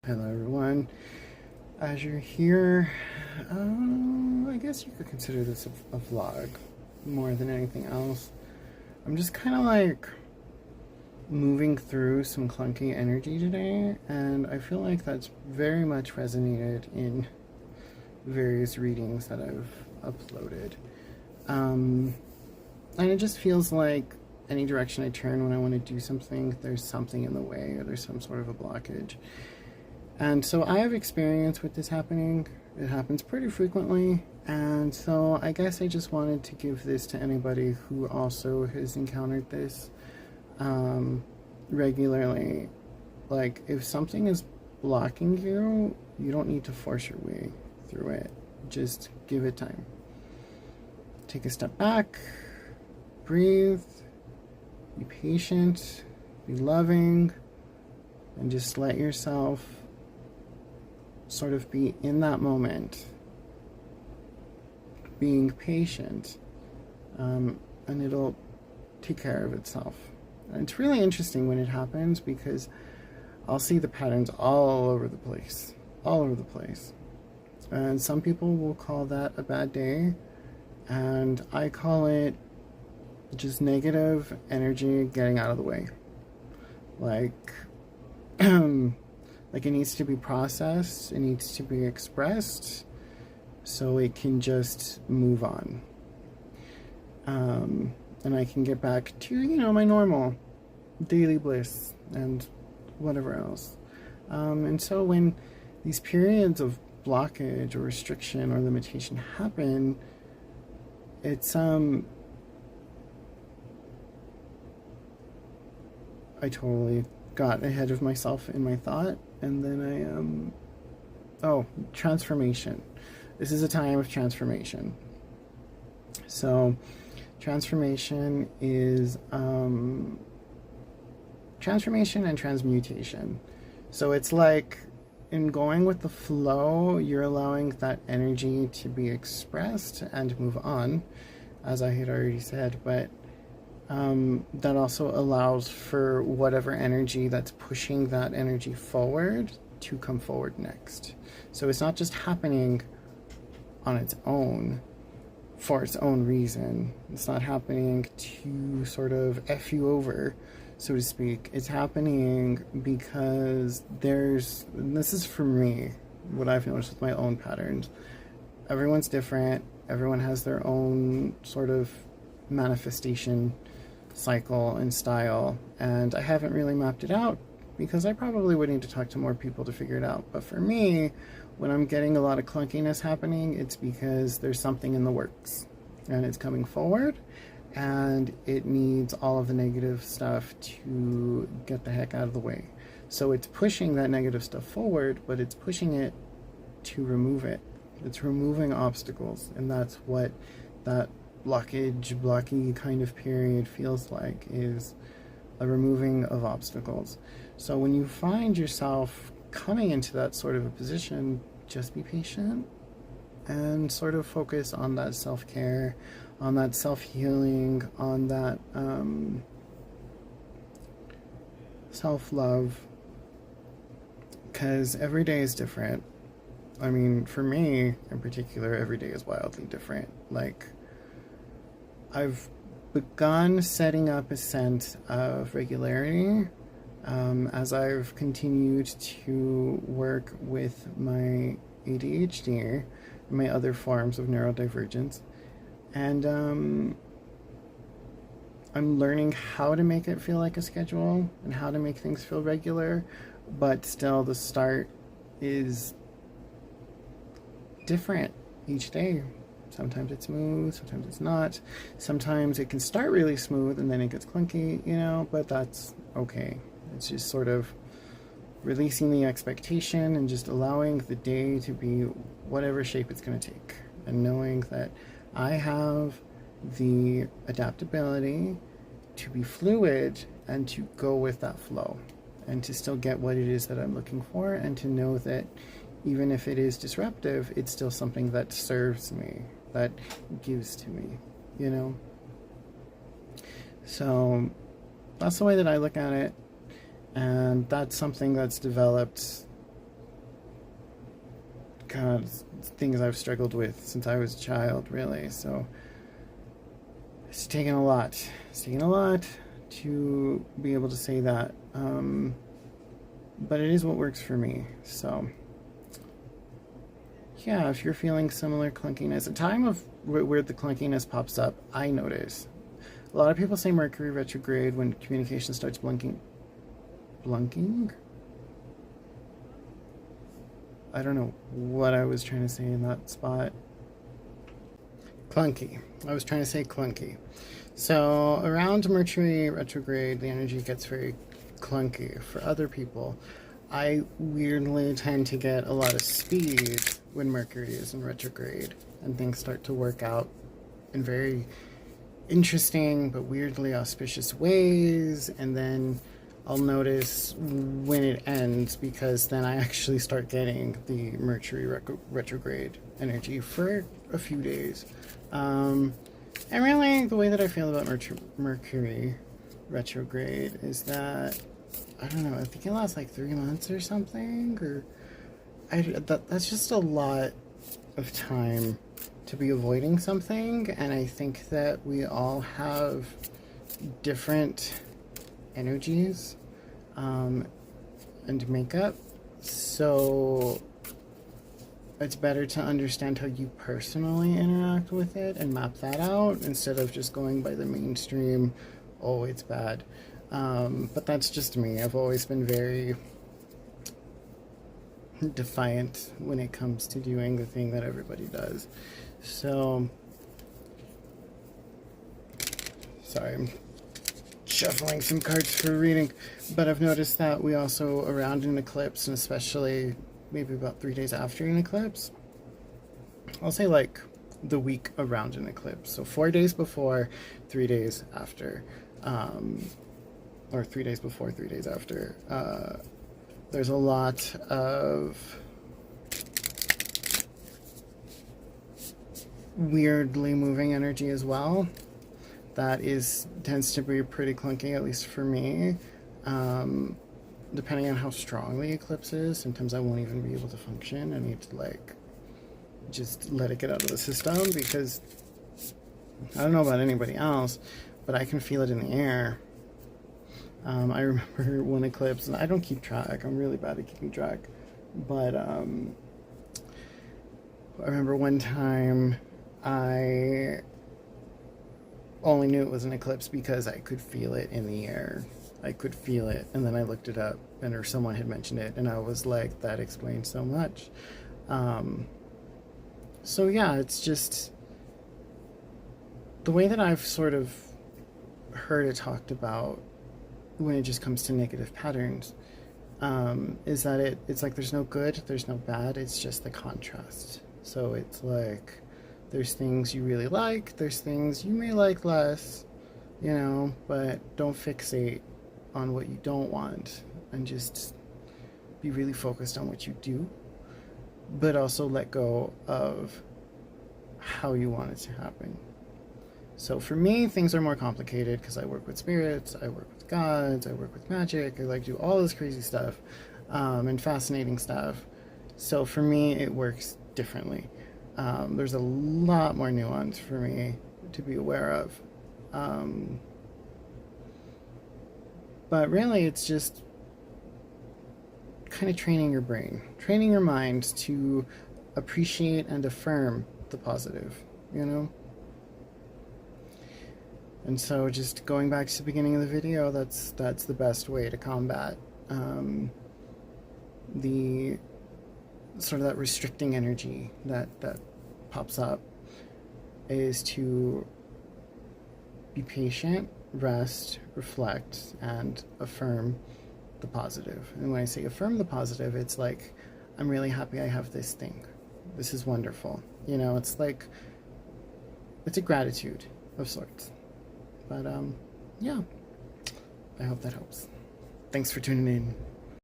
Hello everyone, Azure here. I guess you could consider this a vlog more than anything else. I'm just kind of like moving through some clunky energy today, and I feel like that's very much resonated in various readings that I've uploaded. And it just feels like any direction I turn when I want to do something, there's something in the way or there's some sort of a blockage. And so I have experience with this happening. It happens pretty frequently. And so I guess I just wanted to give this to anybody who also has encountered this regularly. Like, if something is blocking you, you don't need to force your way through it. Just give it time. Take a step back, breathe, be patient, be loving, and just let yourself sort of be in that moment, being patient, and it'll take care of itself. And it's really interesting when it happens because I'll see the patterns all over the place, and some people will call that a bad day, and I call it just negative energy getting out of the way. Like it needs to be processed, it needs to be expressed so it can just move on. And I can get back to, my normal daily bliss and whatever else. And so when these periods of blockage or restriction or limitation happen, it's, I totally got ahead of myself in my thought, and then transformation. This is a time of transformation. So transformation is transformation and transmutation. So it's like, in going with the flow, you're allowing that energy to be expressed and move on, as I had already said, but that also allows for whatever energy that's pushing that energy forward to come forward next. So it's not just happening on its own for its own reason. It's not happening to sort of F you over, so to speak. It's happening because and this is for me, what I've noticed with my own patterns. Everyone's different. Everyone has their own sort of manifestation cycle and style, and I haven't really mapped it out because I probably would need to talk to more people to figure it out. But for me, when I'm getting a lot of clunkiness happening, it's because there's something in the works and it's coming forward, and it needs all of the negative stuff to get the heck out of the way. So it's pushing that negative stuff forward, but it's pushing it to remove it. It's removing obstacles, and that's what that blocky kind of period feels like, is a removing of obstacles. So when you find yourself coming into that sort of a position, just be patient and sort of focus on that self-care, on that self-healing, on that self-love, because every day is different. I mean, for me in particular, every day is wildly different. Like, I've begun setting up a sense of regularity as I've continued to work with my ADHD and my other forms of neurodivergence. And I'm learning how to make it feel like a schedule and how to make things feel regular, but still the start is different each day. Sometimes it's smooth, sometimes it's not. Sometimes it can start really smooth and then it gets clunky, but that's okay. It's just sort of releasing the expectation and just allowing the day to be whatever shape it's going to take. And knowing that I have the adaptability to be fluid and to go with that flow and to still get what it is that I'm looking for, and to know that even if it is disruptive, it's still something that serves me, that gives to me, So that's the way that I look at it, and that's something that's developed God, it's things I've struggled with since I was a child, really. So it's taken a lot. It's taken a lot to be able to say that. But it is what works for me. So yeah, if you're feeling similar clunkiness, a time of where the clunkiness pops up, I notice. A lot of people say Mercury retrograde when communication starts blunking. Blunking? I don't know what I was trying to say in that spot. Clunky. I was trying to say clunky. So around Mercury retrograde, the energy gets very clunky. For other people, I weirdly tend to get a lot of speed when Mercury is in retrograde, and things start to work out in very interesting but weirdly auspicious ways. And then I'll notice when it ends, because then I actually start getting the Mercury retrograde energy for a few days. And really, the way that I feel about Mercury retrograde is that, I don't know, I think it lasts like 3 months or something, or that's just a lot of time to be avoiding something. And I think that we all have different energies and makeup, so it's better to understand how you personally interact with it and map that out instead of just going by the mainstream, oh, it's bad. But that's just me. I've always been very defiant when it comes to doing the thing that everybody does. So, sorry, I'm shuffling some cards for reading, but I've noticed that we also, around an eclipse, and especially maybe about 3 days after an eclipse, I'll say like the week around an eclipse, so 4 days before, 3 days after, or 3 days before, 3 days after, there's a lot of weirdly moving energy as well. That tends to be pretty clunky, at least for me. Depending on how strong the eclipse is, sometimes I won't even be able to function. I need to like just let it get out of the system, because I don't know about anybody else, but I can feel it in the air. I remember one eclipse, and I don't keep track. I'm really bad at keeping track. But I remember one time I only knew it was an eclipse because I could feel it in the air. I could feel it, and then I looked it up, or someone had mentioned it, and I was like, that explains so much. So yeah, it's just the way that I've sort of heard it talked about when it just comes to negative patterns, is that it's like there's no good, there's no bad, it's just the contrast. So it's like there's things you really like, there's things you may like less, you know, but don't fixate on what you don't want, and just be really focused on what you do, but also let go of how you want it to happen. So for me, things are more complicated because I work with spirits, I work with gods, I work with magic, I like do all this crazy stuff, and fascinating stuff. So for me, it works differently. There's a lot more nuance for me to be aware of. But really, it's just kind of training your brain, training your mind to appreciate and affirm the positive, you know? And so just going back to the beginning of the video, that's the best way to combat the sort of that restricting energy that pops up, is to be patient, rest, reflect, and affirm the positive. And when I say affirm the positive, it's like, I'm really happy I have this thing. This is wonderful. You know, it's like, it's a gratitude of sorts. But yeah, I hope that helps. Thanks for tuning in.